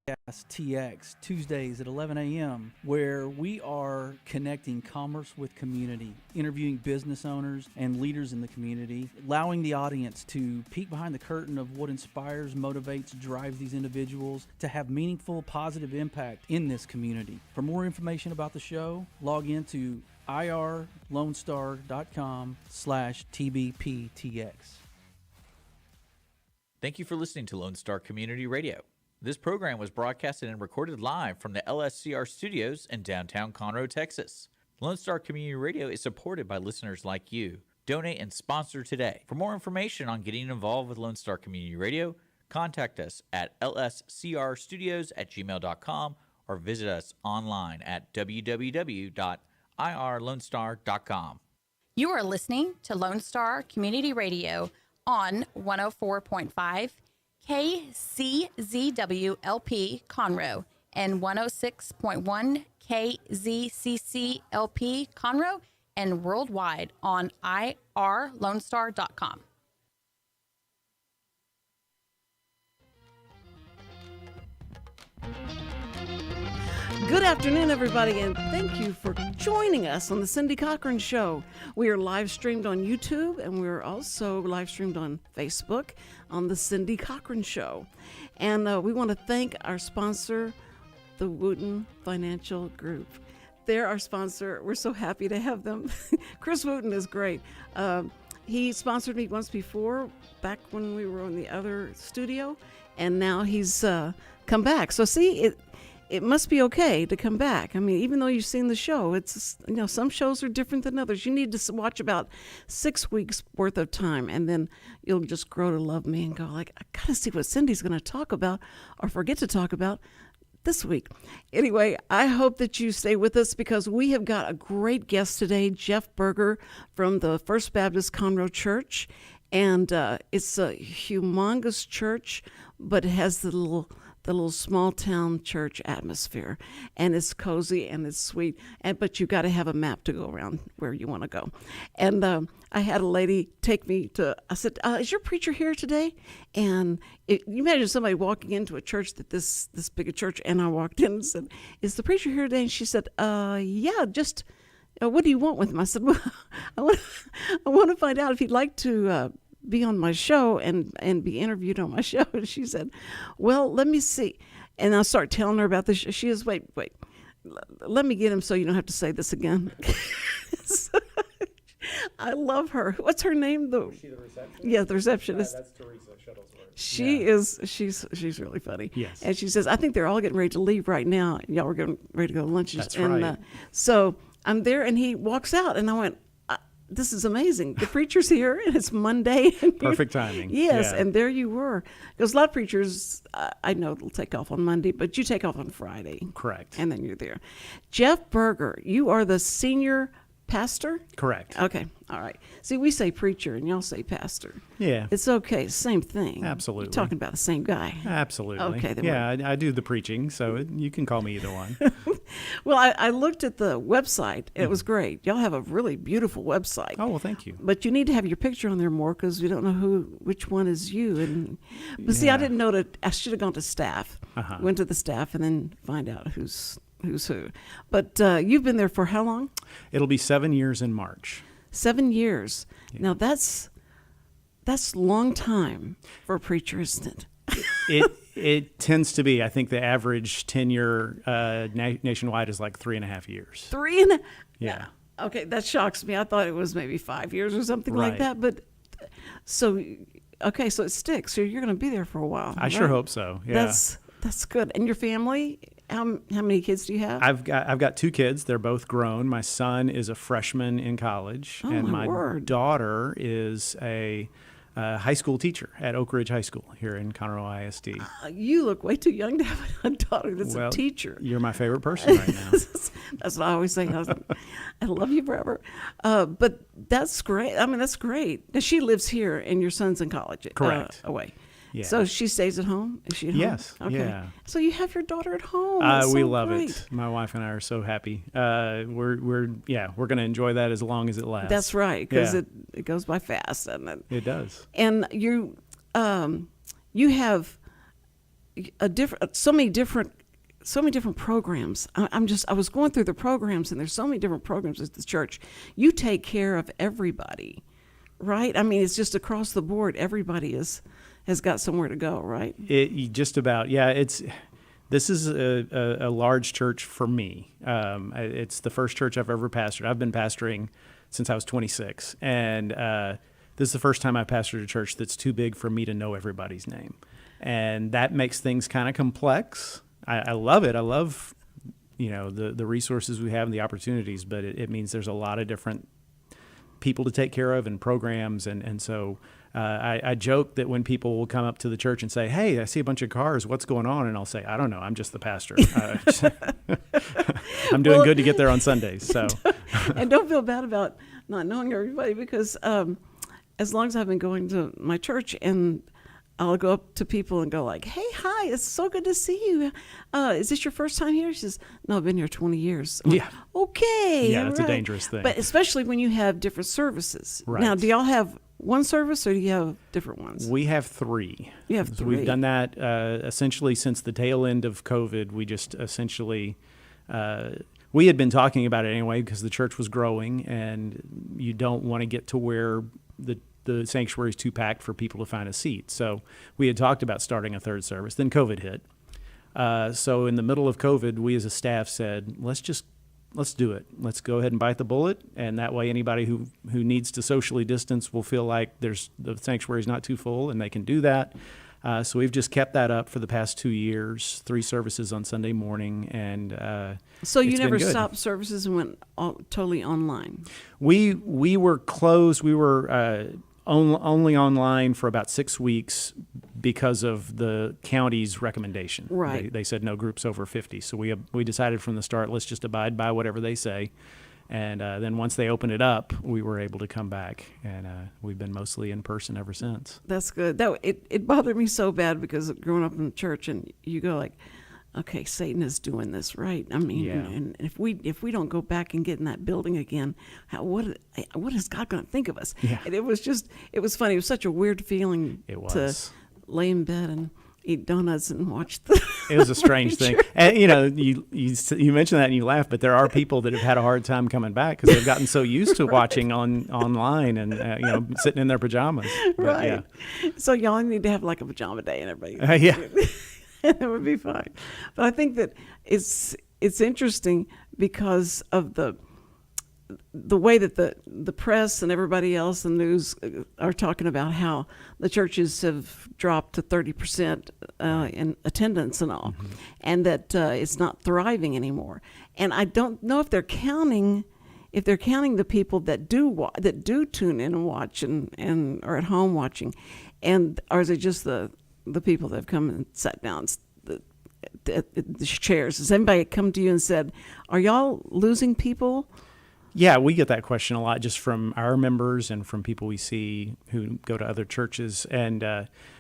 TX Tuesdays at 11 a.m., where we are connecting commerce with community, interviewing business owners and leaders in the community, allowing the audience to peek behind the curtain of what inspires, motivates, drives these individuals to have meaningful, positive impact in this community. For more information about the show, log into irlonestar.com/TBPTX. Thank you for listening to Lone Star Community Radio. This program was broadcasted and recorded live from the LSCR studios in downtown Conroe, Texas. Lone Star Community Radio is supported by listeners like you. Donate and sponsor today. For more information on getting involved with Lone Star Community Radio, contact us at lscrstudios@gmail.com or visit us online at www.irlonestar.com. You are listening to Lone Star Community Radio on 104.5 KCZWLP Conroe and 106.1 KZCCLP Conroe and worldwide on irlonestar.com. Good afternoon, everybody, and thank you for joining us on the Cindy Cochran Show. We are live streamed on YouTube, and we're also live streamed on Facebook on the Cindy Cochran Show. And we want to thank our sponsor, the Wootton Financial Group. They're our sponsor. We're so happy to have them. Chris Wootton is great. He sponsored me once before, back when we were in the other studio, and now he's come back. So see, it must be okay to come back. I mean, even though you've seen the show, it's, some shows are different than others. You need to watch about 6 weeks worth of time, and then you'll just grow to love me and go like, I gotta see what Cindy's going to talk about or forget to talk about this week. Anyway, I hope that you stay with us because we have got a great guest today, Jeff Berger from the First Baptist Conroe Church. And it's a humongous church, but it has the little small town church atmosphere, and it's cozy and it's sweet. But you got to have a map to go around where you want to go. And I had a lady take me to. I said, "Is your preacher here today?" And you imagine somebody walking into a church that this big a church, and I walked in and said, "Is the preacher here today?" And she said, "Yeah, just." What do you want with him? I said, "Well, I want to find out if he'd like to." Be on my show and be interviewed on my show. And she said, well, let me see. And I'll start telling her about this. She is, wait, let me get him so you don't have to say this again. So, I love her. What's her name, though? Is she the receptionist? Yeah, the receptionist. That's Teresa Shuttlesworth. She's really funny. Yes. And she says, I think they're all getting ready to leave right now. Y'all are getting ready to go to lunch. That's and, right. So I'm there, and he walks out, and I went, this is amazing. The preacher's here, and it's Monday. Perfect timing. Yes, Yeah. and there you were. Because a lot of preachers, I know they'll take off on Monday, but you take off on Friday. Correct. And then you're there. Jeff Berger, you are the senior pastor? Correct. Okay, all right. See, we say preacher, and y'all say pastor. Yeah. It's okay, same thing. Absolutely. You're talking about the same guy. Absolutely. Okay. Then yeah, I do the preaching, so you can call me either one. Well, I looked at the website. It was great. Y'all have a really beautiful website. Oh, well, thank you. But you need to have your picture on there more because we don't know which one is you. But see, I didn't know that. I should have gone to staff. Uh-huh. Went to the staff and then find out who's who. But you've been there for how long? It'll be 7 years in March. 7 years. Yeah. Now that's a long time for a preacher, isn't it? It tends to be. I think the average tenure nationwide is like 3.5 years. Yeah. Okay, that shocks me. I thought it was maybe 5 years or something like Right. that. But so it sticks. So you're going to be there for a while. I sure hope so. Yeah. That's good. And your family? How many kids do you have? I've got 2 kids. They're both grown. My son is a freshman in college, Oh, and my my word. daughter is a high school teacher at Oak Ridge High School here in Conroe ISD. You look way too young to have a daughter that's Well, a teacher. You're my favorite person right now. That's what I always say. I love you forever. But that's great. I mean, that's great. Now, she lives here, and your son's in college. Correct. Away. Yeah. So she stays at home? Is she at home? Yes, Okay. yeah. So you have your daughter at home. That's We so love great. it. My wife and I are so happy. We're going to enjoy that as long as it lasts. That's right, because Yeah. it goes by fast, doesn't it? It does. And you have so many different programs. I was going through the programs, and there's so many different programs at the church. You take care of everybody, right? I mean, it's just across the board. Everybody has got somewhere to go, right? Just about, yeah. This is a large church for me. It's the first church I've ever pastored. I've been pastoring since I was 26, and this is the first time I pastored a church that's too big for me to know everybody's name, and that makes things kind of complex. I love it. I love, the resources we have and the opportunities, but it means there's a lot of different people to take care of and programs, and so I joke that when people will come up to the church and say, "Hey, I see a bunch of cars. What's going on?" And I'll say, "I don't know. I'm just the pastor. I'm doing good to get there on Sundays." So, and don't feel bad about not knowing everybody, because as long as I've been going to my church, and I'll go up to people and go like, "Hey, hi, it's so good to see you. Is this your first time here?" She says, "No, I've been here 20 years. I'm yeah. like, okay. Yeah, that's right. a dangerous thing. But especially when you have different services. Right. Now, do y'all have one service, or do you have different ones? We have 3. You have So 3. we've done that essentially since the tail end of COVID. We just essentially, we had been talking about it anyway because the church was growing, and you don't want to get to where the sanctuary is too packed for people to find a seat. So we had talked about starting a 3rd service. Then COVID hit. So in the middle of COVID, we as a staff said, let's do it. Let's go ahead and bite the bullet. And that way anybody who needs to socially distance will feel like the sanctuary is not too full, and they can do that. So we've just kept that up for the past 2 years, 3 services on Sunday morning. And so you it's been never good. stopped services and went totally online? We were closed. We were only online for about 6 weeks because of the county's recommendation. Right. They said no groups over 50. So we decided from the start, let's just abide by whatever they say. And then once they opened it up, we were able to come back, and we've been mostly in person ever since. That's good. It bothered me so bad, because growing up in the church, and you go like, okay, Satan is doing this, right? I mean, Yeah. and if we don't go back and get in that building again, what is God going to think of us? Yeah. And it was funny. It was such a weird feeling It to was. lay in bed and eat donuts and watch the. It was a strange thing. And, you mentioned that and you laugh, but there are people that have had a hard time coming back because they've gotten so used to watching online and, sitting in their pajamas. But, Right. Yeah. So y'all need to have like a pajama day, and everybody. Yeah. It would be fine. But I think that it's interesting because of the way that the press and everybody else in the news are talking about how the churches have dropped to 30% in attendance and all, and that it's not thriving anymore. And I don't know if they're counting the people that do tune in and watch and are at home watching, or is it just the people that have come and sat down at the chairs? Has anybody come to you and said, "Are y'all losing people?" Yeah, we get that question a lot just from our members and from people we see who go to other churches. And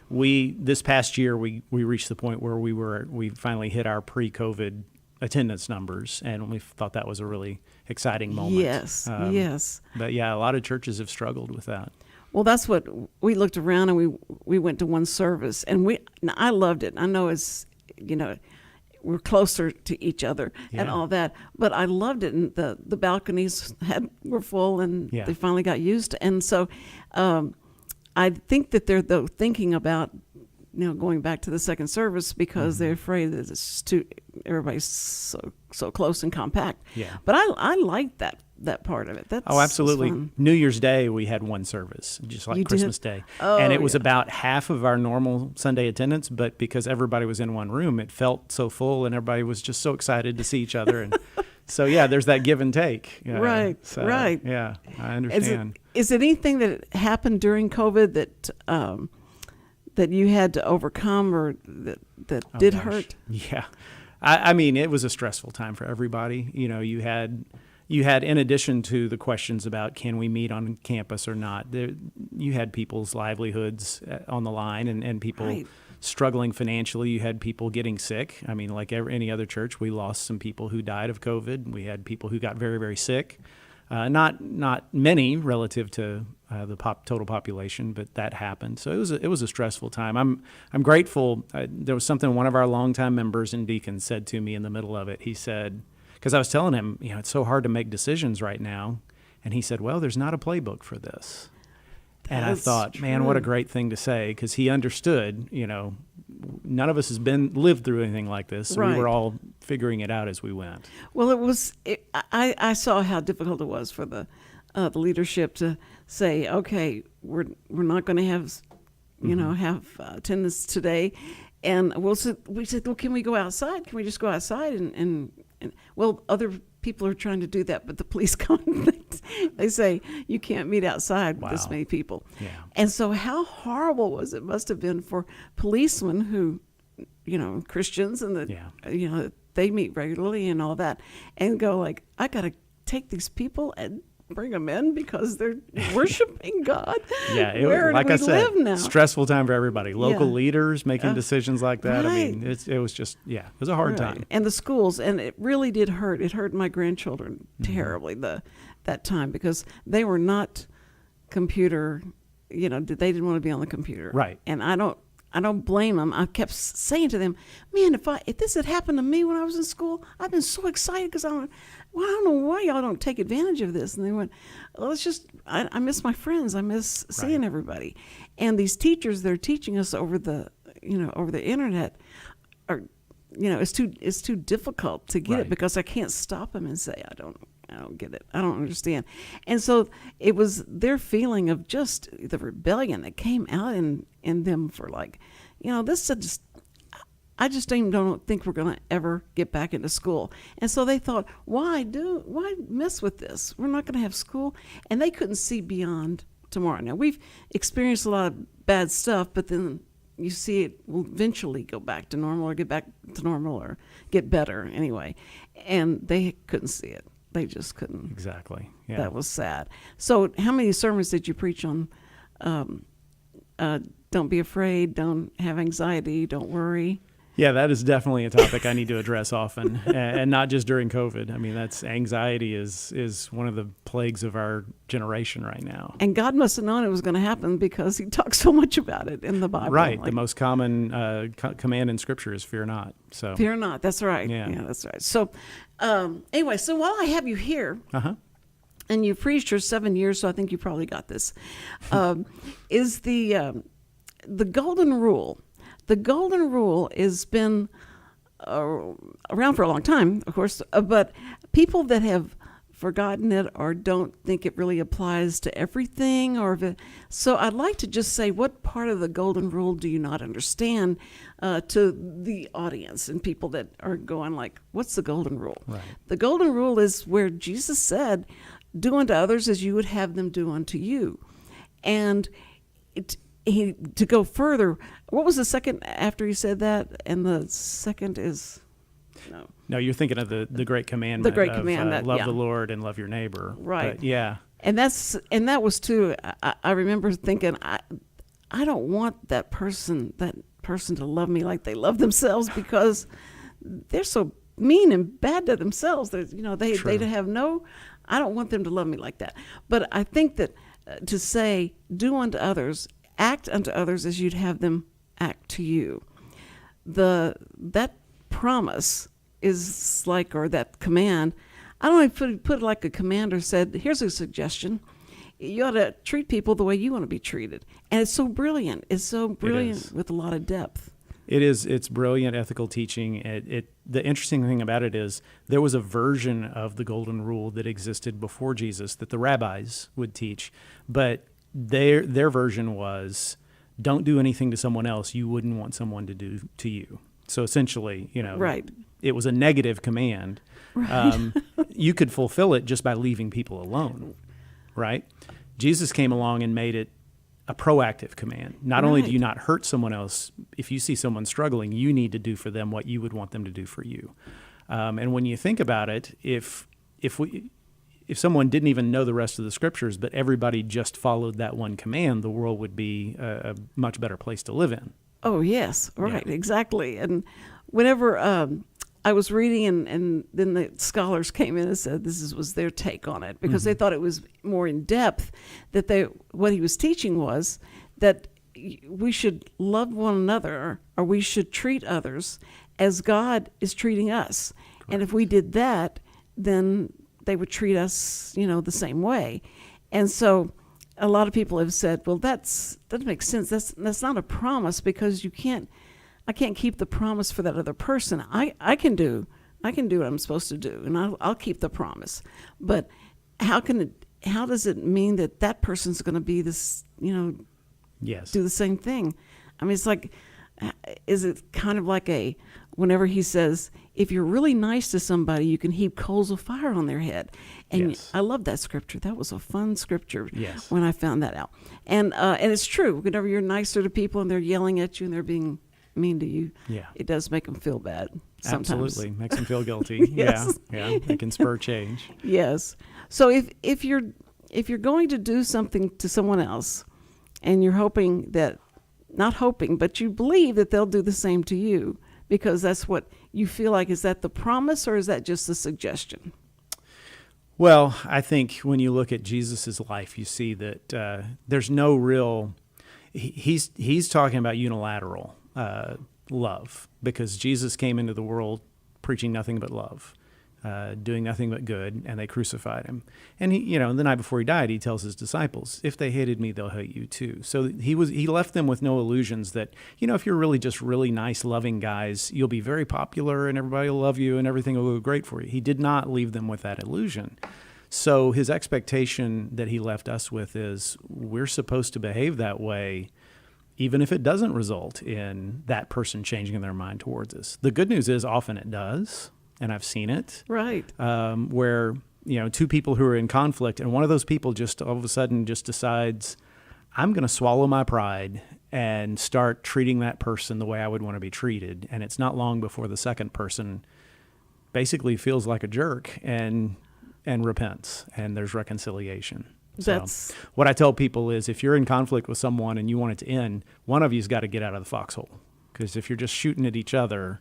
this past year, we reached the point where we finally hit our pre-COVID attendance numbers, and we thought that was a really exciting moment. Yes, yes. But yeah, a lot of churches have struggled with that. Well, that's what we looked around, and we went to one service, and I loved it. I know it's, we're closer to each other and all that, but I loved it. And the balconies were full, and they finally got used. And so I think that they're thinking about going back to the second service because they're afraid that it's everybody's so close and compact. Yeah. But I like that part of it. That's absolutely. fun. New Year's Day, we had one service, just like You Christmas did? Day. Oh, and it was yeah. about half of our normal Sunday attendance, but because everybody was in one room, it felt so full, and everybody was just so excited to see each other. And so, yeah, there's that give and take. Right, right. Yeah, I understand. Is it anything that happened during COVID that you had to overcome, or that did gosh. hurt? Yeah. I mean, it was a stressful time for everybody. You had, in addition to the questions about can we meet on campus or not, you had people's livelihoods on the line, and people Right. struggling financially. You had people getting sick. I mean, like any other church, we lost some people who died of COVID. We had people who got very, very sick. Not many relative to the total population, but that happened. So it was a stressful time. I'm grateful. There was something one of our longtime members and deacons said to me in the middle of it. He said, because I was telling him, it's so hard to make decisions right now, and he said, well, there's not a playbook for this. And I thought, man, what a great thing to say, because he understood, none of us has lived through anything like this. So we were all figuring it out as we went. Well, I saw how difficult it was for the leadership to say, okay, we're not going to have, have attendance today. And we said, well, can we go outside? Can we just go outside? And well, other people are trying to do that, but the police come. They say you can't meet outside with this many people. Yeah. And so how horrible it must have been for policemen who, Christians and they meet regularly and all that, and go like, I got to take these people and bring them in because they're worshiping God. Yeah, Where like do we I said, live now? stressful time for everybody. Local leaders making decisions like that. Right. I mean, it was just, it was a hard time. And the schools, and it really did hurt. It hurt my grandchildren terribly that time, because they were not computer. They didn't want to be on the computer. Right. And I don't blame them. I kept saying to them, man, if this had happened to me when I was in school, I've been so excited because I don't know why y'all don't take advantage of this. And they went, well, it's just, I miss my friends. I miss seeing everybody. And these teachers, they're teaching us over the internet are, it's too difficult to get it, because I can't stop them and say, I don't get it. I don't understand. And so it was their feeling of just the rebellion that came out in them for this is just, I just don't think we're going to ever get back into school. And so they thought, why mess with this? We're not going to have school. And they couldn't see beyond tomorrow. Now, we've experienced a lot of bad stuff, but then you see it will eventually go back to normal, or get back to normal, or get better anyway. And they couldn't see it. They just couldn't. Exactly. Yeah. That was sad. So how many sermons did you preach on don't be afraid, don't have anxiety, don't worry? Yeah, that is definitely a topic I need to address often, and not just during COVID. I mean, anxiety is one of the plagues of our generation right now. And God must have known it was going to happen, because he talks so much about it in the Bible. Right. The most common command in Scripture is fear not. So fear not. That's right. Yeah, that's right. So anyway, so while I have you here, and you've preached for 7 years, so I think you probably got this, is the golden rule. The golden rule has been around for a long time, of course, but people that have forgotten it or don't think it really applies to everything, so I'd like to just say, what part of the golden rule do you not understand to the audience and people that are going like, what's the golden rule? Right. The golden rule is where Jesus said, do unto others as you would have them do unto you. And to go further, what was the second after he said that? And the second is no, you're thinking of the great commandment. The great commandment, love the Lord and love your neighbor. Right. But, yeah. And that was too. I remember thinking, I don't want that person to love me like they love themselves, because they're so mean and bad to themselves. They have no. I don't want them to love me like that. But I think that to say, do unto others, act unto others as you'd have them act to you. That promise is like, or that command, I don't want to put it like a commander said, here's a suggestion. You ought to treat people the way you want to be treated. And it's so brilliant. It's so brilliant with a lot of depth. It is. It's brilliant ethical teaching. The interesting thing about it is there was a version of the golden rule that existed before Jesus that the rabbis would teach, but their version was, don't do anything to someone else you wouldn't want someone to do to you. So essentially, right. It was a negative command. Right. You could fulfill it just by leaving people alone, right? Jesus came along and made it a proactive command. Not only do you not hurt someone else, if you see someone struggling, you need to do for them what you would want them to do for you. And when you think about it, if someone didn't even know the rest of the Scriptures, but everybody just followed that one command, the world would be a much better place to live in. Oh, yes, right, exactly. And whenever I was reading, and then the scholars came in and said was their take on it, because they thought it was more in depth. That what he was teaching was that we should love one another, or we should treat others as God is treating us. Correct. And if we did that, then they would treat us, the same way. And so a lot of people have said, well, that makes sense. That's not a promise, because I can't keep the promise for that other person. I can do what I'm supposed to do, and I'll keep the promise. But how does it mean that person's going to be this, Yes. do the same thing? I mean, it's like, is it kind of like whenever he says, if you're really nice to somebody, you can heap coals of fire on their head. And yes. I love that scripture. That was a fun scripture. Yes. When I found that out. And it's true. Whenever you're nicer to people and they're yelling at you and they're being mean to you, yeah, it does make them feel bad sometimes. Absolutely. Makes them feel guilty. Yes. Yeah. It can spur change. Yes. So if you're going to do something to someone else, and you're not hoping, but you believe that they'll do the same to you, because that's what you feel like, is that the promise, or is that just a suggestion? Well, I think when you look at Jesus' life, you see that there's no real. He's talking about unilateral love, because Jesus came into the world preaching nothing but love, doing nothing but good, and they crucified him. And he, the night before he died, he tells his disciples, "If they hated me, they'll hate you too." So he left them with no illusions that, if you're really just really nice, loving guys, you'll be very popular and everybody will love you and everything will go great for you. He did not leave them with that illusion. So his expectation that he left us with is, we're supposed to behave that way, even if it doesn't result in that person changing their mind towards us. The good news is often it does, and I've seen it. Right. Where, two people who are in conflict, and one of those people just all of a sudden just decides, I'm going to swallow my pride and start treating that person the way I would want to be treated. And it's not long before the second person basically feels like a jerk and repents, and there's reconciliation. So what I tell people is, if you're in conflict with someone and you want it to end, one of you's got to get out of the foxhole. Because if you're just shooting at each other,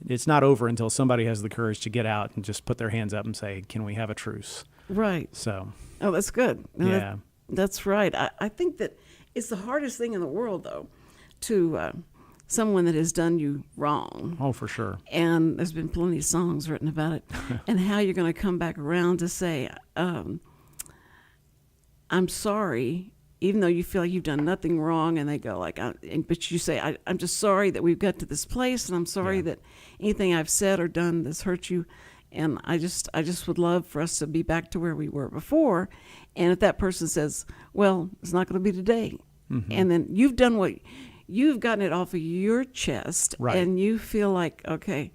it's not over until somebody has the courage to get out and just put their hands up and say, can we have a truce? Right. So. Oh, that's good. No, yeah. That's right. I think that it's the hardest thing in the world, though, to someone that has done you wrong. Oh, for sure. And there's been plenty of songs written about it. And how you're going to come back around to say, I'm sorry, even though you feel like you've done nothing wrong, and they go like, but you say, I'm just sorry that we've got to this place, and I'm sorry that anything I've said or done that's hurt you, and I just would love for us to be back to where we were before. And if that person says, well, it's not going to be today, and then you've done you've gotten it off of your chest, right, and you feel like, okay,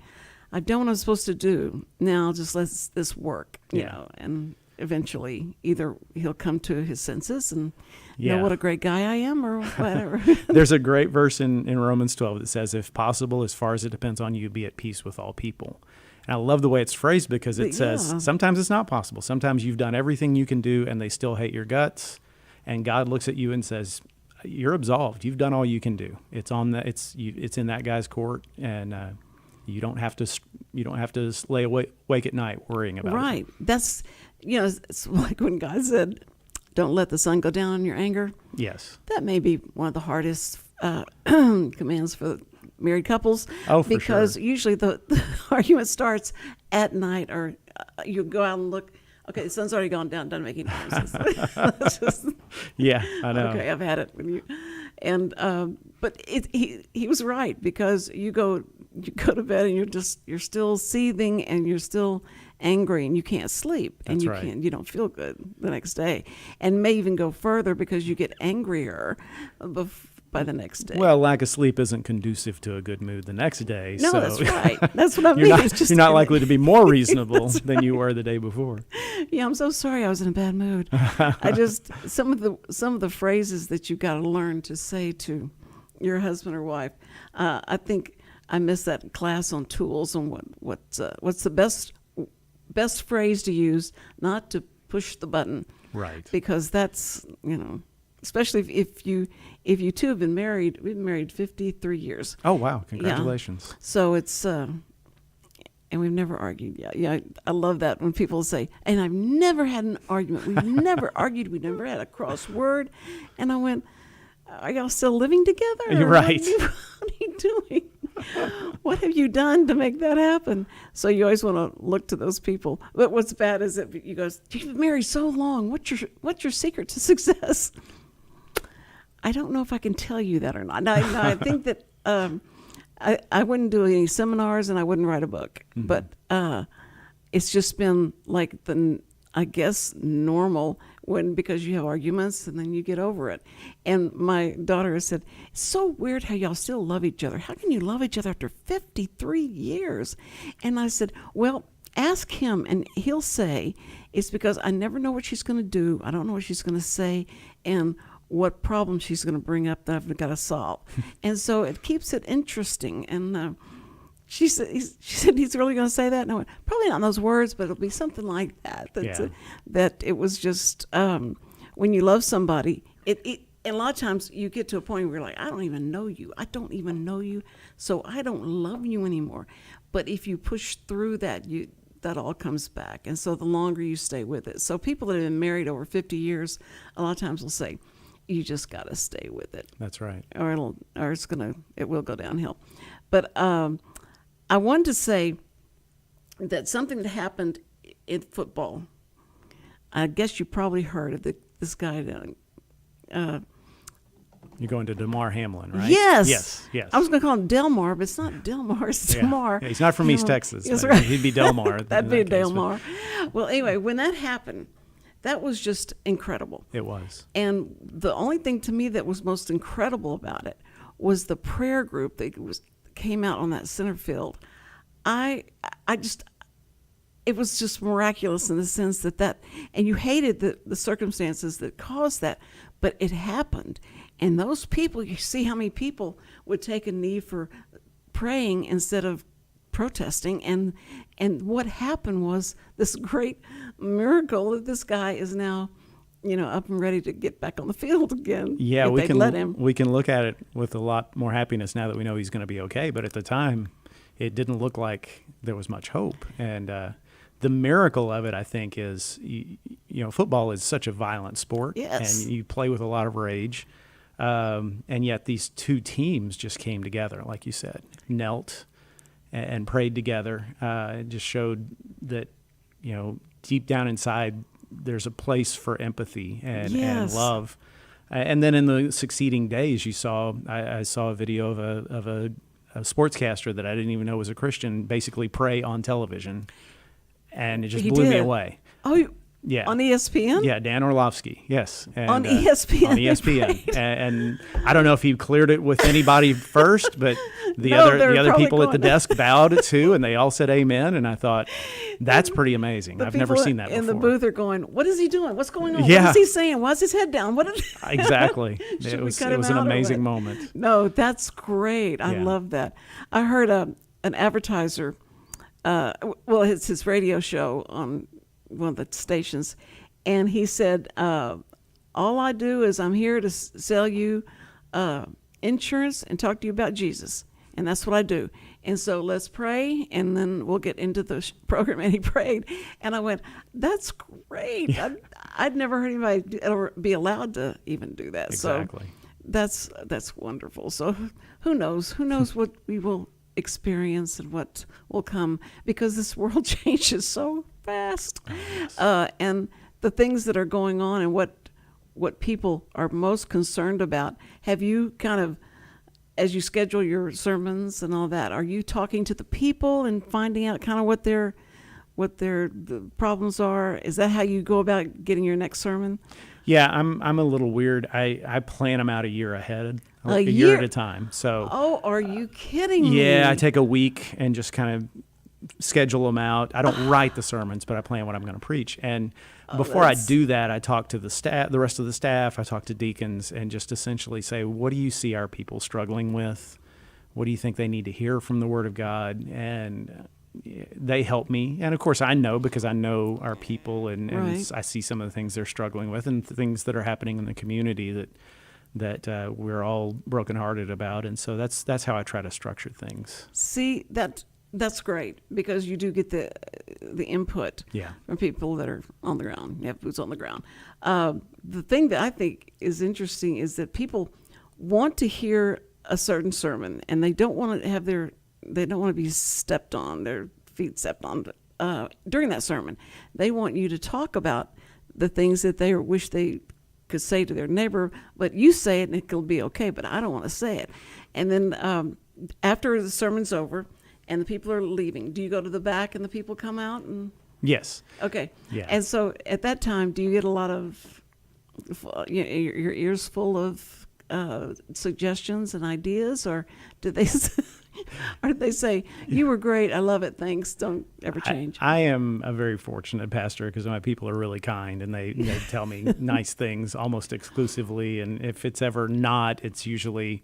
I've done what I'm supposed to do, now just let this work, and eventually either he'll come to his senses and know what a great guy I am, or whatever. There's a great verse in Romans 12 that says, if possible, as far as it depends on you, be at peace with all people. And I love the way it's phrased, because it says sometimes it's not possible. Sometimes you've done everything you can do and they still hate your guts. And God looks at you and says, you're absolved. You've done all you can do. It's in that guy's court, and you don't have to lay awake at night worrying about it. Right. That's, it's like when God said, don't let the sun go down on your anger. Yes. That may be one of the hardest commands for married couples. Oh, for because sure. Usually the argument starts at night, or you go out and look. Okay, the sun's already gone down. Doesn't make any difference. Yeah, I know. Okay, I've had it with you, and but he was right, because you go to bed and you're still seething, and you're still angry, and you can't sleep, and That's you don't feel good the next day, and may even go further because you get angrier by the next day. Well, lack of sleep isn't conducive to a good mood the next day. No, so that's right. That's what I mean. You're not likely to be more reasonable than you were the day before. Yeah, I'm so sorry I was in a bad mood. Some of the phrases that you got to learn to say to your husband or wife. I think I missed that class on tools on what's the best phrase to use, not to push the button. Right. Because that's, especially if you two have been married. We've been married 53 years. Oh, wow. Congratulations. Yeah. So it's and we've never argued yet. Yeah, I love that when people say, and I've never had an argument. We've never argued. We never had a cross-word. And I went, are y'all still living together? You're right. What are you doing? What have you done to make that happen? So you always want to look to those people. But what's bad is that you go, you've been married so long. What's your secret to success? I don't know if I can tell you that or not. No, I think that I wouldn't do any seminars and I wouldn't write a book. Mm-hmm. But it's just been like I guess, normal because you have arguments and then you get over it. And my daughter has said, it's so weird how y'all still love each other. How can you love each other after 53 years? And I said, well, ask him, and he'll say, it's because I never know what she's going to do. I don't know what she's going to say and what problem she's going to bring up that I've got to solve. And so it keeps it interesting. And she said he's really going to say that. And I went, probably not in those words, but it'll be something like that. That it was just when you love somebody, and a lot of times you get to a point where you're like, I don't even know you. I don't even know you, so I don't love you anymore. But if you push through that, that all comes back. And so the longer you stay with it. So people that have been married over 50 years, a lot of times will say, you just got to stay with it. That's right. Or it will go downhill. But I wanted to say that something that happened in football, I guess you probably heard of this guy. You're going to DeMar Hamlin, right? Yes. Yes. I was going to call him Delmar, but it's not Delmar, it's DeMar. Yeah, he's not from East Texas. That's right. He'd be Delmar. That'd be Delmar. Well, anyway, when that happened, that was just incredible. It was. And the only thing to me that was most incredible about it was the prayer group that came out on that center field. It was just miraculous in the sense that and you hated the circumstances that caused that, but it happened. And those people, you see how many people would take a knee for praying instead of protesting. And what happened was this great miracle that this guy is now, up and ready to get back on the field again. Yeah, we can look at it with a lot more happiness now that we know he's going to be okay. But at the time, it didn't look like there was much hope. And the miracle of it, I think, is football is such a violent sport, yes, and you play with a lot of rage. And yet these two teams just came together, like you said, knelt and prayed together. It just showed that, deep down inside, there's a place for empathy and love. And then in the succeeding days, I saw a video of a sportscaster that I didn't even know was a Christian basically pray on television, and it just blew me away. Oh, yeah. On ESPN? Yeah, Dan Orlovsky, yes. And, on ESPN? On ESPN. And I don't know if he cleared it with anybody first, but the other people at the desk bowed too, and they all said amen, and I thought, that's pretty amazing. I've never seen that before. In the booth are going, what is he doing? What's going on? Yeah. What is he saying? Why is his head down? Exactly. It was an amazing moment. No, that's great. I love that. I heard an advertiser, it's his radio show on one of the stations, and he said, all I do is I'm here to sell you insurance and talk to you about Jesus, and that's what I do. And so let's pray, and then we'll get into the program. And he prayed, and I went, that's great. Yeah. I'd never heard anybody ever be allowed to even do that. Exactly. So that's wonderful. So who knows what we will experience and what will come, because this world changes so fast. Yes. And the things that are going on and what people are most concerned about, have you kind of, as you schedule your sermons and all that, are you talking to the people and finding out kind of what their the problems are? Is that how you go about getting your next sermon? Yeah, I'm a little weird. I plan them out a year ahead, a year at a time. So. Oh, are you kidding me? Yeah, I take a week and just kind of schedule them out. I don't write the sermons, but I plan what I'm going to preach. And before I do that, I talk to the rest of the staff. I talk to deacons and just essentially say, what do you see our people struggling with? What do you think they need to hear from the Word of God? And they help me. And of course I know, because I know our people and I see some of the things they're struggling with and things that are happening in the community that we're all brokenhearted about. And so that's how I try to structure things. See, that That's great because you do get the input Yeah. from people that are on the ground. You have boots on the ground. The thing that I think is interesting is that people want to hear a certain sermon, and they don't want to be stepped on, their feet stepped on during that sermon. They want you to talk about the things that they wish they could say to their neighbor, but you say it and it'll be okay, but I don't want to say it. And then after the sermon's over and the people are leaving, do you go to the back and the people come out? And Yes. okay. Yeah. And so at that time, do you get a lot of your ears full of suggestions and ideas, or did they or did they say, "You were great, I love it, thanks, don't ever change"? I am a very fortunate pastor because my people are really kind, and they tell me nice things almost exclusively. And if it's ever not, it's usually,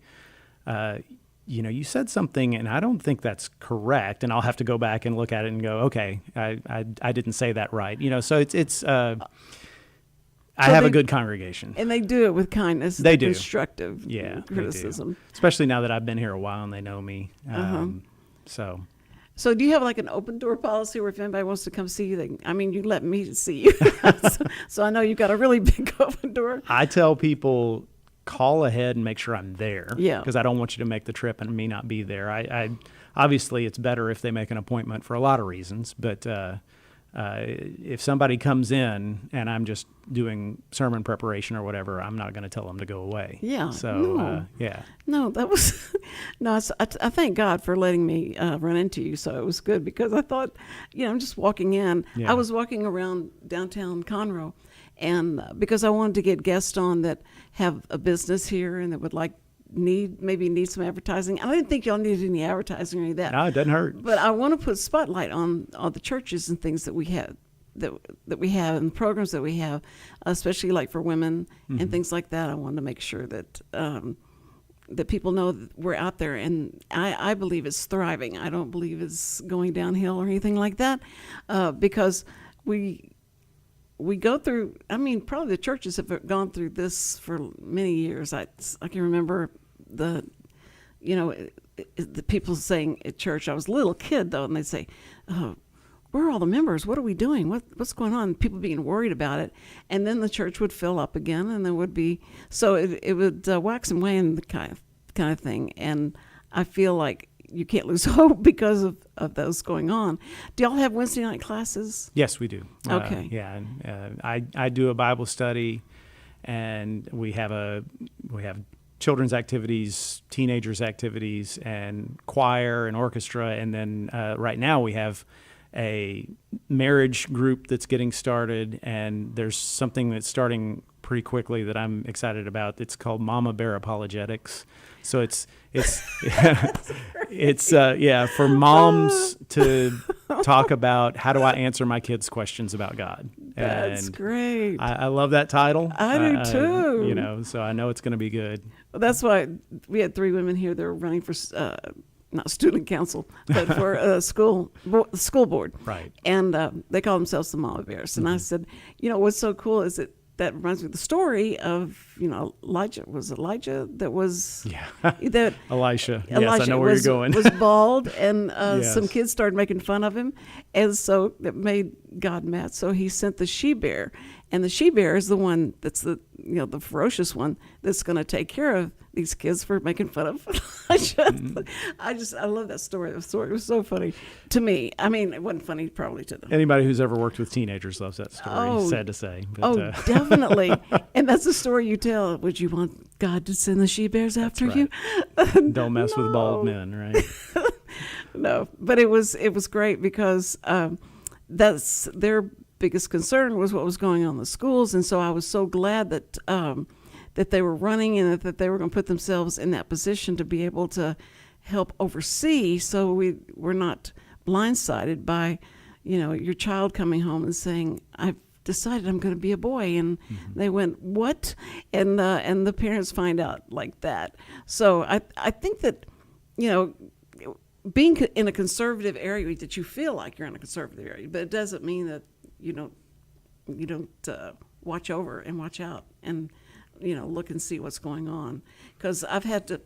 you said something and I don't think that's correct, and I'll have to go back and look at it and go, okay, I didn't say that right. So it's. I have a good congregation. And they do it with kindness. They do. Constructive criticism. They do. Especially now that I've been here a while and they know me. So do you have like an open door policy where if anybody wants to come see you, you let me see you. so I know you've got a really big open door. I tell people, call ahead and make sure I'm there. Yeah. Because I don't want you to make the trip and me not be there. I obviously it's better if they make an appointment for a lot of reasons, but if somebody comes in and I'm just doing sermon preparation or whatever, I'm not going to tell them to go away. Yeah. So, yeah. No, that was, I thank God for letting me run into you. So it was good because I thought, I'm just walking in. Yeah. I was walking around downtown Conroe, and because I wanted to get guests on that have a business here and that would need some advertising. I didn't think y'all needed any advertising or any of that. No, it doesn't hurt. But I want to put spotlight on all the churches and things that we have, that we have, and programs that we have, especially like for women and things like that. I want to make sure that that people know that we're out there, and I believe it's thriving. I don't believe it's going downhill or anything like that, because we go through, probably the churches have gone through this for many years. I can remember the people saying at church, I was a little kid though, and they'd say, "Oh, where are all the members? What are we doing? What's going on?" People being worried about it. And then the church would fill up again, and there would be, so it would wax and wane, the kind of thing. And I feel like you can't lose hope because of those going on. Do y'all have Wednesday night classes? Yes, we do. Okay. Yeah, and I do a Bible study, and we have children's activities, teenagers activities, and choir and orchestra, and then right now we have a marriage group that's getting started, and there's something that's starting pretty quickly that I'm excited about. It's called Mama Bear Apologetics. So it's for moms to talk about how do I answer my kids' questions about God. That's great. I love that title. I do too. So I know it's going to be good. Well, that's why we had 3 women here that were running for not student council, but for school board. Right. And they call themselves the Mama Bears. And I said, what's so cool is that reminds me of the story of, Elijah. Was it Elijah that was... Yeah. that Elisha. Yes, Elijah I know where you're going. was bald, and Yes. some kids started making fun of him. And so it made God mad. So he sent the she-bear. And the she-bear is the one that's the ferocious one that's going to take care of these kids for making fun of Elijah. I love that story. The story was so funny to me. It wasn't funny probably to them. Anybody who's ever worked with teenagers loves that story. Sad to say. But, Definitely. And that's the story you tell. Would you want God to send the she-bears after you? Don't mess with bald men, right? No, but it was great because that's their biggest concern was what was going on in the schools, and so I was so glad that that they were running and that they were going to put themselves in that position to be able to help oversee, so we were not blindsided by, your child coming home and saying, "I've decided I'm going to be a boy," and they went, "What?" And the parents find out like that. So I think that, being in a conservative area, that you feel like you're in a conservative area, but it doesn't mean that you don't watch over and watch out and look and see what's going on. Because I've had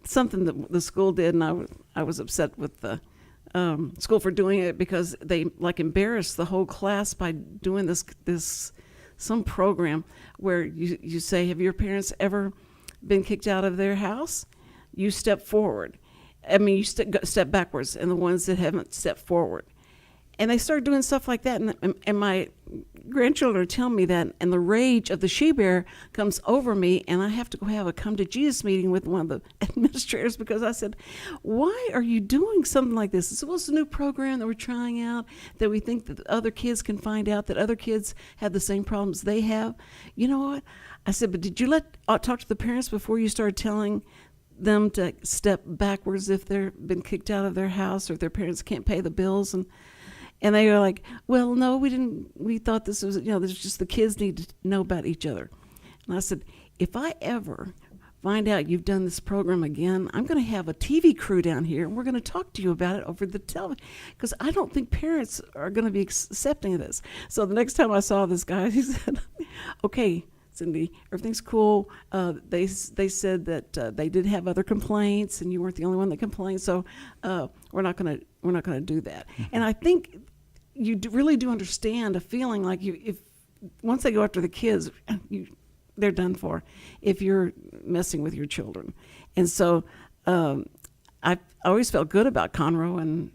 something that the school did, and I was upset with the school for doing it, because they like embarrassed the whole class by doing this some program where you say, have your parents ever been kicked out of their house? You step forward. I mean, you step backwards, and the ones that haven't stepped forward. And they started doing stuff like that, and my grandchildren are telling me that, and the rage of the she-bear comes over me, and I have to go have a come to Jesus meeting with one of the administrators, because I said, why are you doing something like this? It's supposed to be a new program that we're trying out, that we think that other kids can find out that other kids have the same problems they have. You know what? I said, but did you talk to the parents before you started telling them to step backwards if they've been kicked out of their house, or if their parents can't pay the bills? And they were like, well, no, we didn't. We thought this was, there's just the kids need to know about each other. And I said, if I ever find out you've done this program again, I'm going to have a TV crew down here, and we're going to talk to you about it over the television, because I don't think parents are going to be accepting of this. So the next time I saw this guy, he said, okay, Cindy, everything's cool. They said that they did have other complaints, and you weren't the only one that complained. So we're not gonna do that. Mm-hmm. And I think you really do understand a feeling like if once they go after the kids, they're done for. If you're messing with your children, and so I always felt good about Conroe, and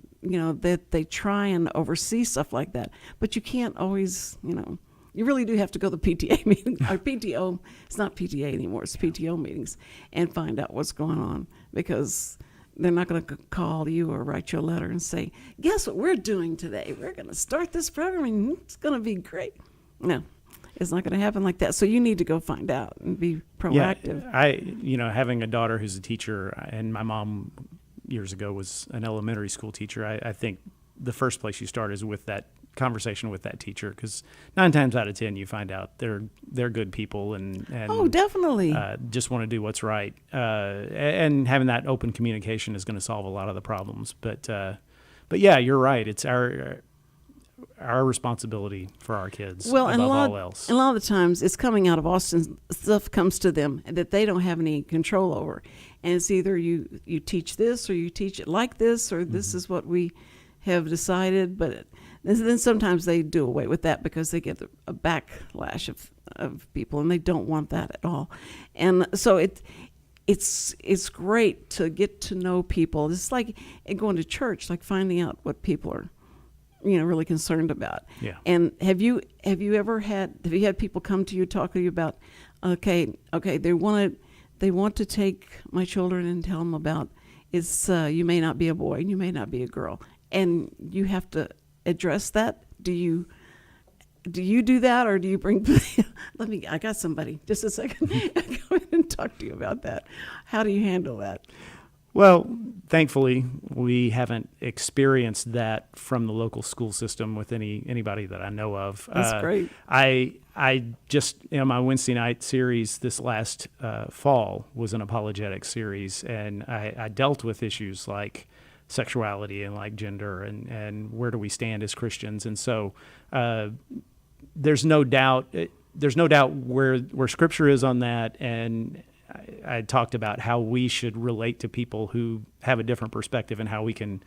that they try and oversee stuff like that. But you can't always, You really do have to go to the PTA meeting, or PTO. It's not PTA anymore. It's PTO meetings, and find out what's going on, because they're not going to call you or write you a letter and say, guess what we're doing today? We're going to start this program, and it's going to be great. No, it's not going to happen like that. So you need to go find out and be proactive. Yeah, having a daughter who's a teacher, and my mom years ago was an elementary school teacher, I think the first place you start is with that conversation with that teacher, because 9 times out of 10 you find out they're good people and oh, definitely just want to do what's right, and having that open communication is going to solve a lot of the problems. But yeah, you're right. It's our responsibility for our kids. Well, above all else. And a lot of the times it's coming out of Austin. Stuff comes to them that they don't have any control over, and it's either you teach this, or you teach it like this, or this is what we have decided. But then sometimes they do away with that because they get a backlash of people, and they don't want that at all. And so it's great to get to know people. It's like going to church, like finding out what people are, really concerned about. Yeah. And have you had people come to you, talk to you about, okay, they want to take my children and tell them about you may not be a boy and you may not be a girl, and you have to address that. Do you do that, or do you bring I got somebody just a second come in and talk to you about that. How do you handle that? Well, thankfully we haven't experienced that from the local school system with anybody that I know of. That's great. I just, my Wednesday night series this last fall was an apologetics series, and I dealt with issues like sexuality and like gender and where do we stand as Christians. And so there's no doubt where Scripture is on that. And I talked about how we should relate to people who have a different perspective, and how we can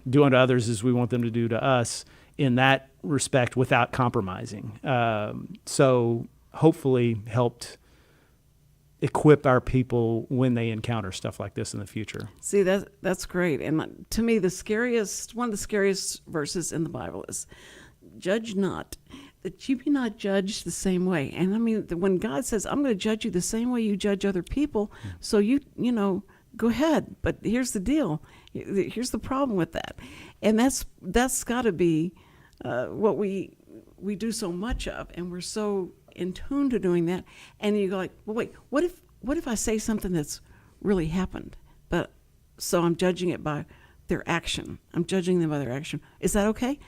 do unto others as we want them to do to us in that respect without compromising. So hopefully helped equip our people when they encounter stuff like this in the future. See, that's great. And to me, one of the scariest verses in the Bible is, judge not, that you be not judged the same way. And I mean, when God says, I'm going to judge you the same way you judge other people, so you go ahead. But here's the deal. Here's the problem with that. And that's got to be what we do so much of, and we're so in tune to doing that. And you go like, well, wait, what if I say something that's really happened, but so I'm judging it by their action. I'm judging them by their action. Is that okay?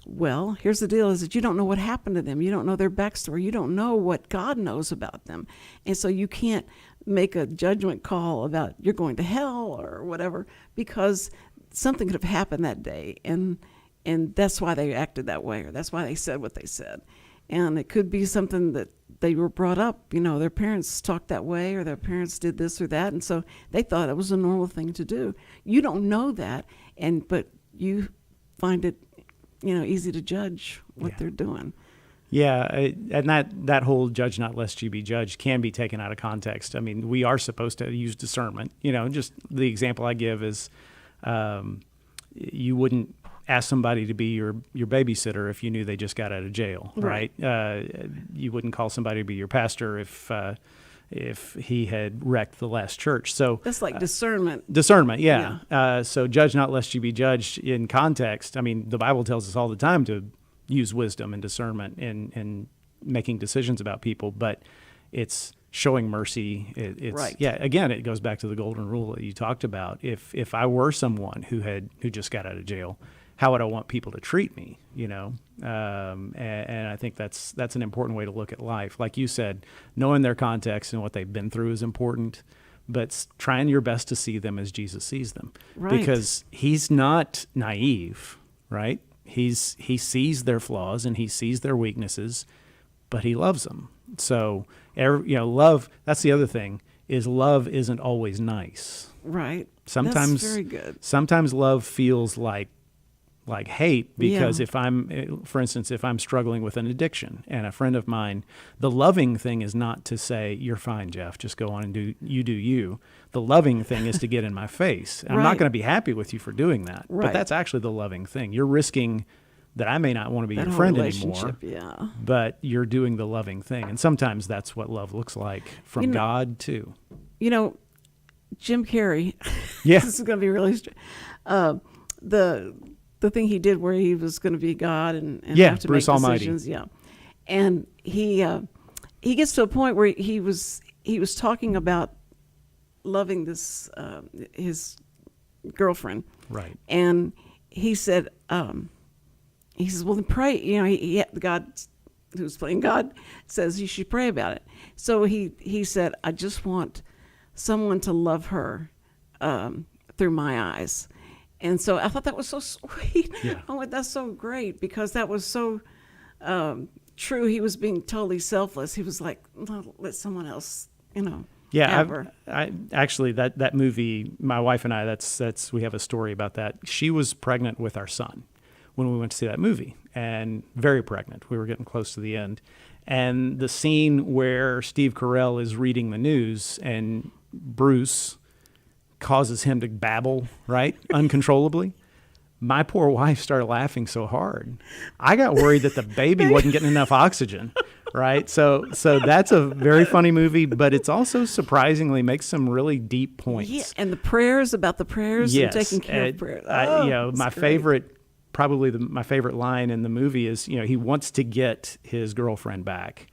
Well, here's the deal, is that you don't know what happened to them. You don't know their backstory. You don't know what God knows about them. And so you can't make a judgment call about you're going to hell or whatever, because something could have happened that day. And that's why they acted that way, or that's why they said what they said. And it could be something that they were brought up, their parents talked that way or their parents did this or that. And so they thought it was a normal thing to do. You don't know that, but you find it, easy to judge what they're doing. Yeah, and that whole judge not lest you be judged can be taken out of context. I mean, we are supposed to use discernment. Just the example I give is you wouldn't ask somebody to be your babysitter if you knew they just got out of jail, right? You wouldn't call somebody to be your pastor if he had wrecked the last church. So that's like discernment. Discernment, yeah. So judge not lest you be judged in context. I mean, the Bible tells us all the time to use wisdom and discernment in making decisions about people, but it's showing mercy. It's right. Yeah. Again, it goes back to the golden rule that you talked about. If I were someone who just got out of jail, how would I want people to treat me? And I think that's an important way to look at life. Like you said, knowing their context and what they've been through is important, but trying your best to see them as Jesus sees them, right. Because he's not naive, right? He sees their flaws and he sees their weaknesses, but he loves them. So, love, that's the other thing, is love isn't always nice. Right. Sometimes, that's very good. Sometimes love feels like hate, because if I'm struggling with an addiction and a friend of mine, the loving thing is not to say, you're fine, Jeff, just go on and do you. The loving thing is to get in my face. I'm not going to be happy with you for doing that. Right. But that's actually the loving thing. You're risking that I may not want to be that your whole friend relationship, anymore, but you're doing the loving thing. And sometimes that's what love looks like from God too. Jim Carrey, yeah. This is going to be really the thing he did where he was going to be God and have to Bruce make Almighty. decisions. Yeah. And he gets to a point where he was talking about loving this his girlfriend. Right. And he said, well, then pray. God, who's playing God, says you should pray about it. So he said, I just want someone to love her through my eyes. And so I thought that was so sweet. Yeah. I went, that's so great, because that was so true. He was being totally selfless. He was like, let someone else, Yeah, I actually that movie, my wife and I, that's we have a story about that. She was pregnant with our son when we went to see that movie, and very pregnant. We were getting close to the end, and the scene where Steve Carell is reading the news and Bruce causes him to babble, right, uncontrollably. My poor wife started laughing so hard. I got worried that the baby wasn't getting enough oxygen, right? So that's a very funny movie, but it's also surprisingly makes some really deep points. Yeah, and the prayers and taking care of prayers. My favorite, my favorite line in the movie is, he wants to get his girlfriend back.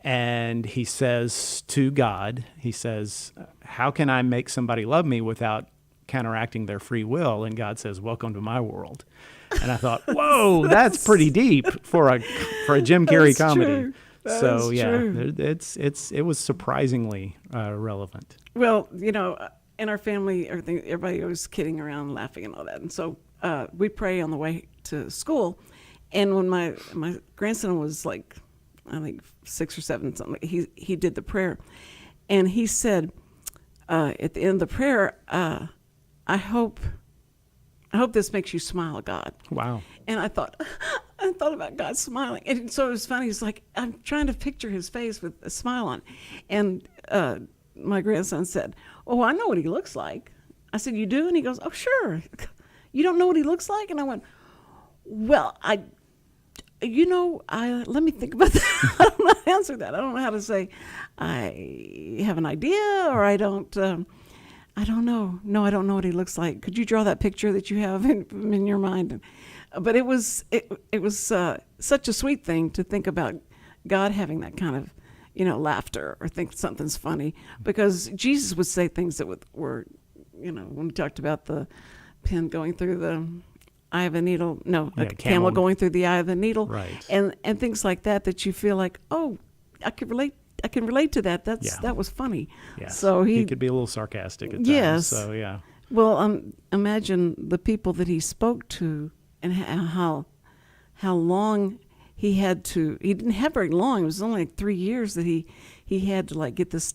And he says to God, how can I make somebody love me without counteracting their free will? And God says, welcome to my world. And I thought, whoa, that's pretty deep for a Jim Carrey comedy. So true. It was surprisingly relevant. Well, in our family, everybody was kidding around, laughing and all that. And so we pray on the way to school. And when my grandson was like, I think 6 or 7, something, he did the prayer. And he said, at the end of the prayer, I hope this makes you smile, God. Wow. And I thought about God smiling. And so it was funny. It's like, I'm trying to picture his face with a smile on. And my grandson said, oh, I know what he looks like. I said, you do? And he goes, oh, sure. You don't know what he looks like? And I went, well, let me think about that. I don't know how to answer that. I don't know how to say, I have an idea, or I don't know. No, I don't know what he looks like. Could you draw that picture that you have in your mind? But it was such a sweet thing to think about God having that kind of, laughter, or think something's funny, because Jesus would say things that were, when we talked about the pin going through the eye of a needle, a camel going through the eye of the needle, right? And things like that you feel like, oh, I can relate to that. That was funny. Yeah. So he could be a little sarcastic at times. Yes. So yeah. Well, imagine the people that he spoke to, and how long he didn't have very long. It was only like 3 years that he had to like get this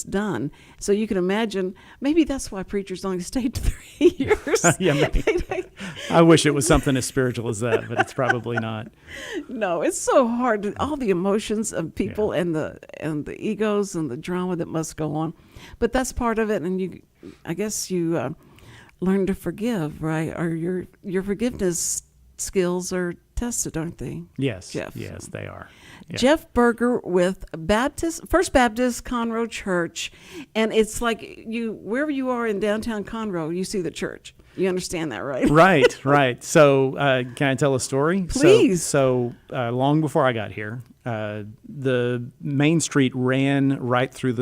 done. So you can imagine, maybe that's why preachers only stayed 3 years. Yeah, maybe. I wish it was something as spiritual as that, but it's probably not. No, it's so hard. All the emotions of people and the egos and the drama that must go on, but that's part of it. And I guess you learn to forgive, right? Or your forgiveness skills are tested, aren't they? Yes, Jeff? yes, they are. Yeah. Jeff Berger with First Baptist Conroe Church, and it's like wherever you are in downtown Conroe, you see the church. You understand that, right? Right. So can I tell a story? Please. So long before I got here, the main street ran right through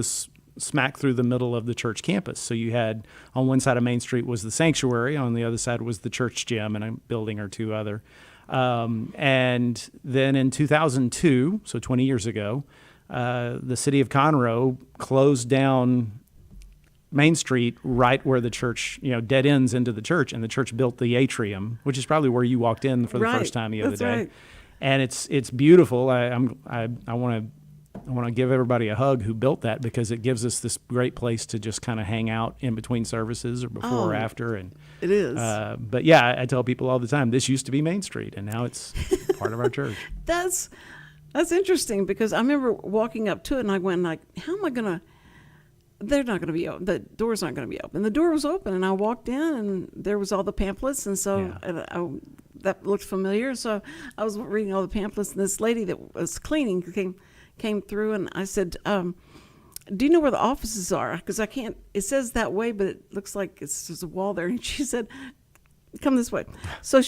smack through the middle of the church campus. So you had, on one side of Main Street was the sanctuary, on the other side was the church gym and a building or two other. And then in 2002, so 20 years ago, the city of Conroe closed down Main Street right where the church, dead ends into the church, and the church built the atrium, which is probably where you walked in for the first time the other day. Right. And it's beautiful. I want to give everybody a hug who built that, because it gives us this great place to just kind of hang out in between services or before or after. And it is. But yeah, I tell people all the time, this used to be Main Street, and now it's part of our church. That's interesting, because I remember walking up to it and I went like, how am I going to, they're not going to be open. The door's not going to be open. The door was open, and I walked in and there was all the pamphlets. And so that looked familiar. So I was reading all the pamphlets, and this lady that was cleaning came through, and I said, do you know where the offices are? Because I can't, it says that way, but it looks like there's a wall there. And she said, come this way. So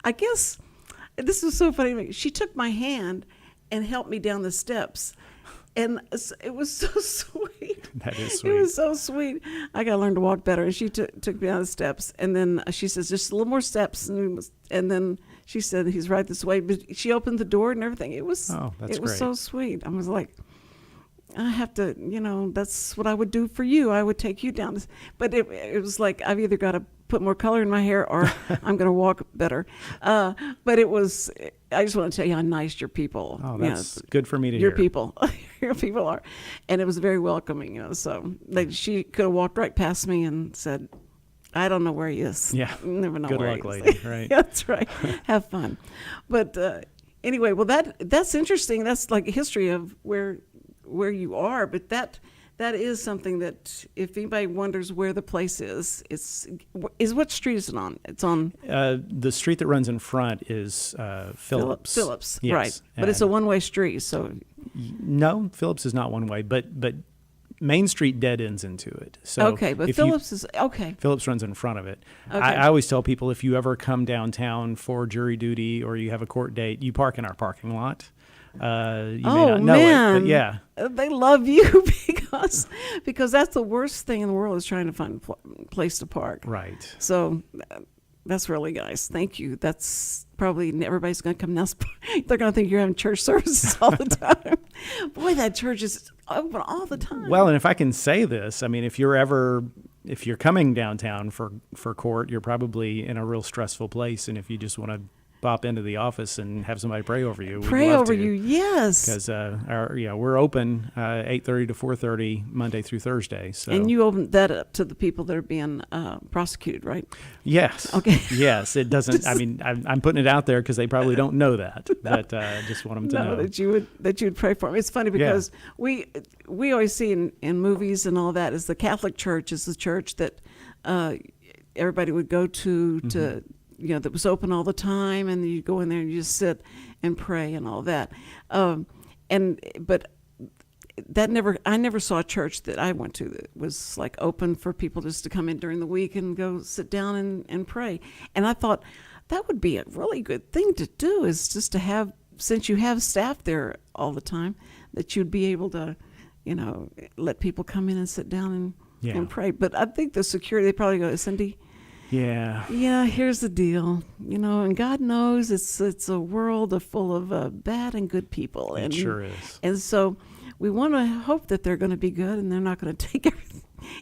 I guess, this was so funny to me. She took my hand and helped me down the steps. And it was so sweet. That is sweet. It was so sweet. I got to learn to walk better. And she took me down the steps. And then she says, just a little more steps. And then she said, he's right this way. But she opened the door and everything. It was great. So sweet. I was like, I have to, that's what I would do for you. I would take you down. But it was like, I've either got to put more color in my hair or I'm going to walk better. But I just want to tell you how nice your people. Oh, that's good for me to hear. Your people are. And it was very welcoming, so she could have walked right past me and said, I don't know where he is. Yeah. You never know good where luck, he is. lady. Right. That's right. Have fun. But anyway, well, that's interesting. That's like a history of where you are, but that is something that if anybody wonders where the place is what street is it on? It's on the street that runs in front is Phillips. Phillips, yes. right? But it's a one-way street, so no, Phillips is not one way, but Main Street dead ends into it. So okay, but Phillips is okay. Phillips runs in front of it. Okay. I always tell people, if you ever come downtown for jury duty or you have a court date, you park in our parking lot. You may not know it, but yeah. They love you because that's the worst thing in the world, is trying to find a place to park. Right. So that's really nice. Thank you. That's probably everybody's going to come now. They're going to think you're having church services all the time. Boy, that church is open all the time. Well, and if I can say this, I mean, if you're coming downtown for court, you're probably in a real stressful place, and if you just want to pop into the office and have somebody pray over you. Pray over you, yes. Because we're open 8:30 to 4:30 Monday through Thursday. So. And you open that up to the people that are being prosecuted, right? Yes. Okay. Yes, it doesn't. I mean, I'm putting it out there because they probably don't know that, but just want them to know that you would pray for them. It's funny because we always see in movies and all that is the Catholic Church is the church that everybody would go to that was open all the time, and you go in there and you just sit and pray and all that. But I never saw a church that I went to that was like open for people just to come in during the week and go sit down and pray. And I thought that would be a really good thing to do, is just to have, since you have staff there all the time, that you'd be able to, let people come in and sit down and pray. But I think the security, they probably go, Cindy, yeah, here's the deal, and God knows it's a world full of bad and good people. It sure is. And so we want to hope that they're going to be good and they're not going to take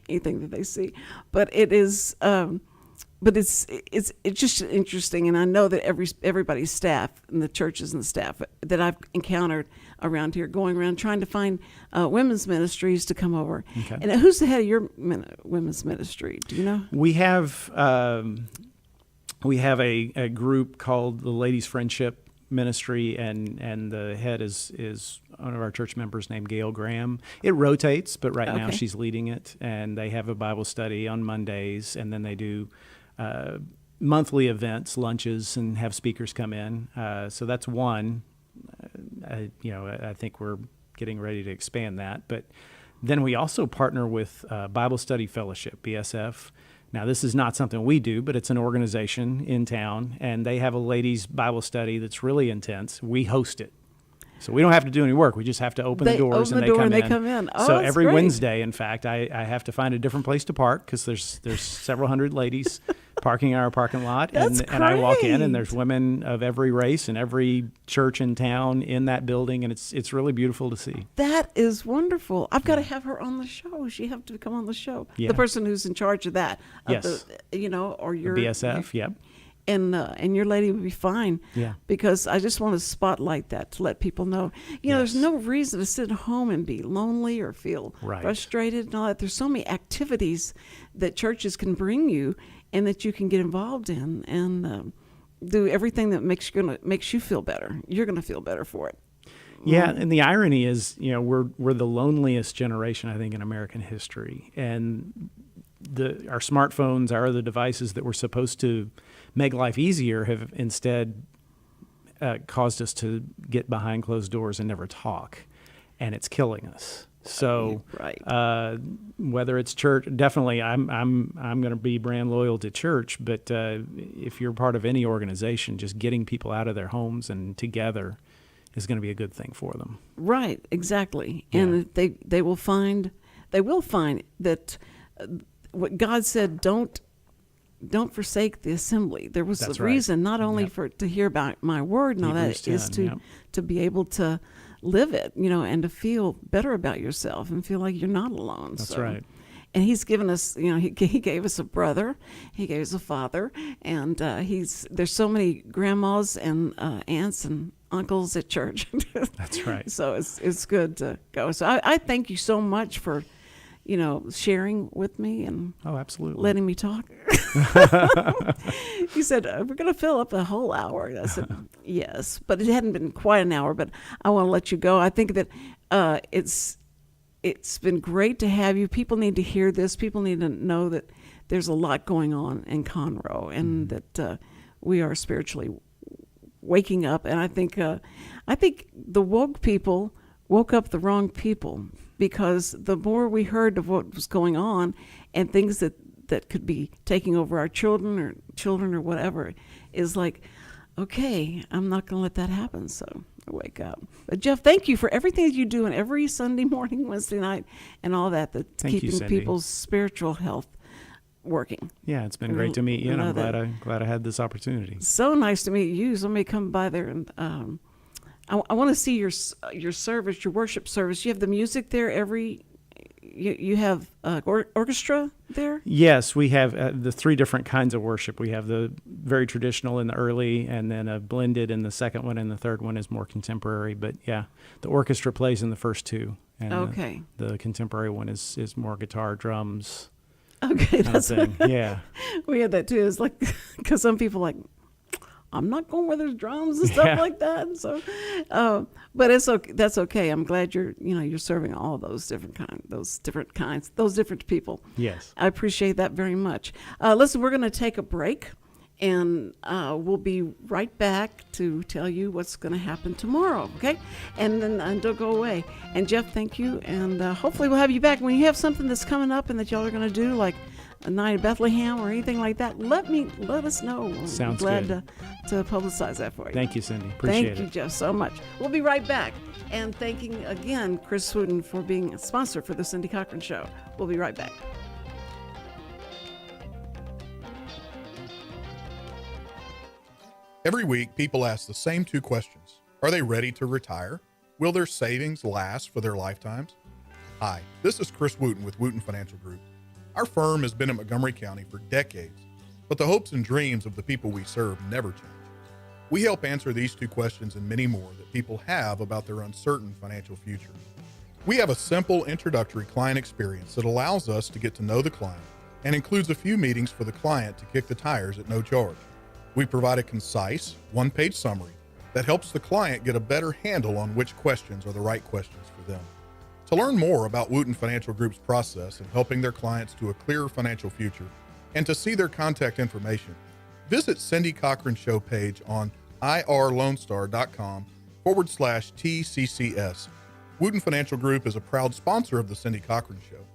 anything that they see. But it is, but it's just interesting, and I know that everybody's staff and the churches and the staff that I've encountered around here, going around trying to find women's ministries to come over. Okay. And who's the head of your women's ministry? Do you know? We have a group called the Ladies Friendship Ministry, and the head is one of our church members named Gail Graham. It rotates, but right now she's leading it, and they have a Bible study on Mondays, and then they do monthly events, lunches, and have speakers come in. So that's one. I think we're getting ready to expand that. But then we also partner with Bible Study Fellowship, BSF. Now, this is not something we do, but it's an organization in town, and they have a ladies' Bible study that's really intense. We host it. So we don't have to do any work. We just have to open the doors and they come in. Oh, so that's every great. Wednesday, in fact, I have to find a different place to park because there's several hundred ladies parking in our parking lot. That's and I walk in, great. and there's women of every race and every church in town in that building, and it's really beautiful to see. That is wonderful. I've got to have her on the show. She have to come on the show. Yeah. The person who's in charge of that. Yes. Or your BSF, yep. And your lady would be fine. Yeah. Because I just want to spotlight that to let people know. There's no reason to sit at home and be lonely or feel frustrated and all that. There's so many activities that churches can bring you and that you can get involved in and do everything that makes you feel better. You're going to feel better for it. Yeah, and the irony is, we're the loneliest generation, I think, in American history, and our smartphones, our other devices that were supposed to make life easier have instead caused us to get behind closed doors and never talk, and it's killing us. So, whether it's church, definitely, I'm going to be brand loyal to church. But if you're part of any organization, just getting people out of their homes and together is going to be a good thing for them. Right, exactly, Yeah. and they will find that what God said, don't forsake the assembly. There was That's a right. reason, not only to hear about my word and all that, Hebrews is 10, to be able to live it, and to feel better about yourself and feel like you're not alone. That's So, right. And he's given us, he gave us a brother, he gave us a father, and there's so many grandmas and aunts and uncles at church. That's right. So it's good to go. So I thank you so much for, sharing with me and Absolutely. letting me talk. He said, we're going to fill up a whole hour. I said, yes, but it hadn't been quite an hour, but I want to let you go. I think that it's been great to have you. People need to hear this. People need to know that there's a lot going on in Conroe and that we are spiritually waking up. And I think the woke people woke up the wrong people, because the more we heard of what was going on and things that could be taking over our children or whatever, is like, okay, I'm not going to let that happen. So I wake up. But Jeff, thank you for everything that you do on every Sunday morning, Wednesday night, and all that's Thank you, keeping Cindy. people's spiritual health working. Yeah, it's been great to meet you, and I'm Love it. glad I had this opportunity. So nice to meet you. Somebody come by there, and I want to see your service, your worship service. You have the music there you have orchestra there? Yes, we have the three different kinds of worship. We have the very traditional in the early, and then a blended in the second one, and the third one is more contemporary. But yeah, the orchestra plays in the first two, and Okay. the contemporary one is more guitar, drums. Okay, kind of that's thing. Yeah. we had that too. It's like, because some people are like, I'm not going where there's drums and stuff Yeah. like that. And so, but it's okay. That's okay. I'm glad you're serving all those different people. Yes. I appreciate that very much. Listen, we're going to take a break, and we'll be right back to tell you what's going to happen tomorrow. Okay, and then don't go away. And Jeff, thank you, and hopefully we'll have you back when you have something that's coming up and that y'all are going to do, like a night of Bethlehem or anything like that. Let us know. Sounds We'll be good. glad to publicize that for you. Thank you, Cindy. Appreciate Thank you, it. Jeff, so much. We'll be right back. And thanking again Chris Wootton for being a sponsor for the Cindy Cochran Show. We'll be right back. Every week, people ask the same two questions. Are they ready to retire? Will their savings last for their lifetimes? Hi, this is Chris Wootton with Wootton Financial Group. Our firm has been in Montgomery County for decades, but the hopes and dreams of the people we serve never change. We help answer these two questions and many more that people have about their uncertain financial future. We have a simple introductory client experience that allows us to get to know the client and includes a few meetings for the client to kick the tires at no charge. We provide a concise, one-page summary that helps the client get a better handle on which questions are the right questions for them. To learn more about Wootton Financial Group's process in helping their clients to a clearer financial future and to see their contact information, visit Cindy Cochran's show page on irlonestar.com/TCCS. Wootton Financial Group is a proud sponsor of the Cindy Cochran Show.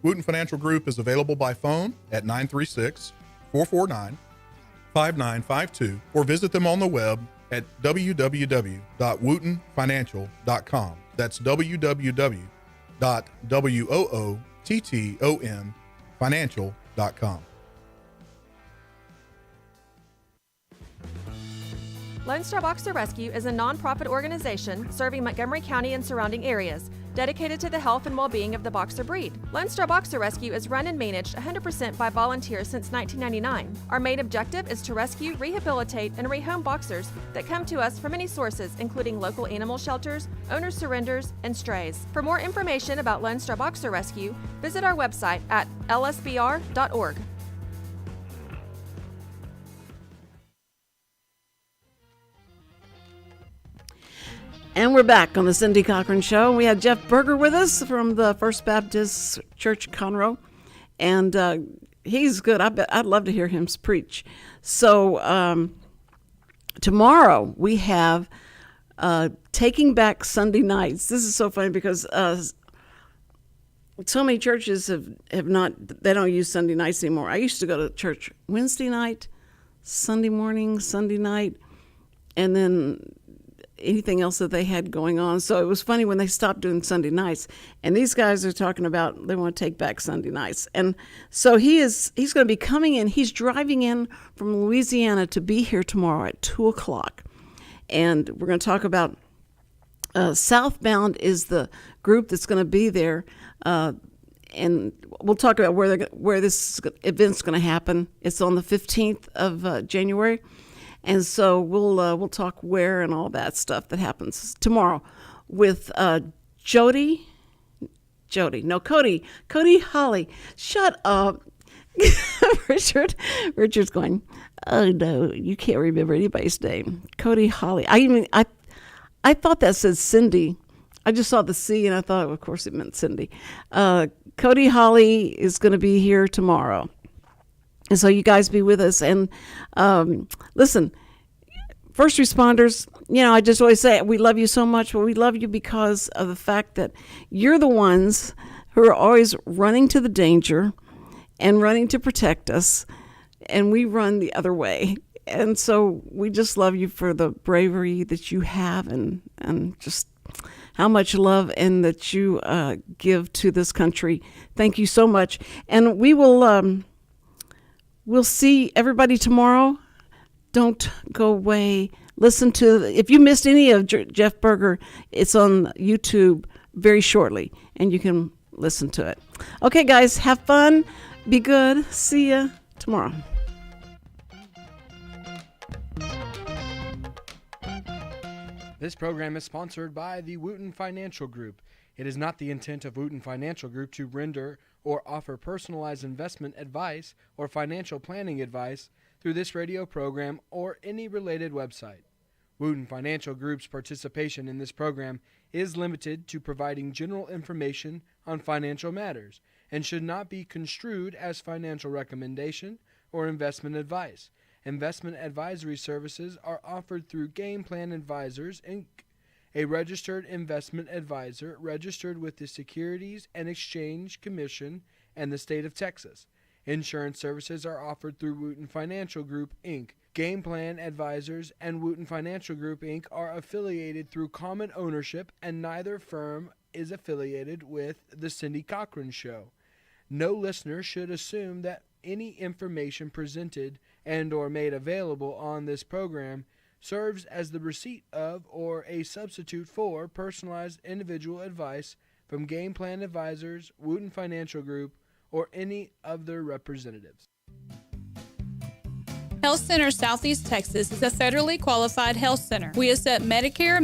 Wootton Financial Group is available by phone at 936-449-5952 or visit them on the web at www.woottonfinancial.com. That's www.woottonfinancial.com. Lone Star Boxer Rescue is a nonprofit organization serving Montgomery County and surrounding areas, dedicated to the health and well-being of the boxer breed. Lone Star Boxer Rescue is run and managed 100% by volunteers since 1999. Our main objective is to rescue, rehabilitate, and rehome boxers that come to us from many sources, including local animal shelters, owner surrenders, and strays. For more information about Lone Star Boxer Rescue, visit our website at lsbr.org. And we're back on the Cindy Cochran Show. We had Jeff Berger with us from the First Baptist Church, Conroe, and he's good. I'd love to hear him preach. So tomorrow we have Taking Back Sunday Nights. This is so funny because so many churches have not, they don't use Sunday nights anymore. I used to go to church Wednesday night, Sunday morning, Sunday night, and then anything else that they had going on. So it was funny when they stopped doing Sunday nights. And these guys are talking about they want to take back Sunday nights. And so he's going to be coming in. He's driving in from Louisiana to be here tomorrow at 2:00. And we're going to talk about Southbound is the group that's going to be there. And we'll talk about where this event's going to happen. It's on the 15th of January. And so we'll talk where and all that stuff that happens tomorrow with Cody Holly. Shut up. Richard's going, oh no, you can't remember anybody's name. Cody Holly. I thought that said Cindy. I just saw the C and I thought, of course, it meant Cindy. Cody Holly is going to be here tomorrow. And so you guys be with us. And listen, first responders, I just always say we love you so much, but we love you because of the fact that you're the ones who are always running to the danger and running to protect us. And we run the other way. And so we just love you for the bravery that you have and just how much love and that you give to this country. Thank you so much. And we will... We'll see everybody tomorrow. Don't go away. Listen to, if you missed any of Jeff Berger, it's on YouTube very shortly, and you can listen to it. Okay, guys, have fun. Be good. See ya tomorrow. This program is sponsored by the Wootton Financial Group. It is not the intent of Wootton Financial Group to render or offer personalized investment advice or financial planning advice through this radio program or any related website. Wootton Financial Group's participation in this program is limited to providing general information on financial matters and should not be construed as financial recommendation or investment advice. Investment advisory services are offered through Game Plan Advisors, Inc., a registered investment advisor registered with the Securities and Exchange Commission and the state of Texas. Insurance services are offered through Wootton Financial Group, Inc. Game Plan Advisors and Wootton Financial Group, Inc. are affiliated through common ownership, and neither firm is affiliated with The Cindy Cochran Show. No listener should assume that any information presented and or made available on this program serves as the receipt of or a substitute for personalized individual advice from Game Plan Advisors, Wootton Financial Group, or any of their representatives. Health Center Southeast Texas is a federally qualified health center. We accept Medicare,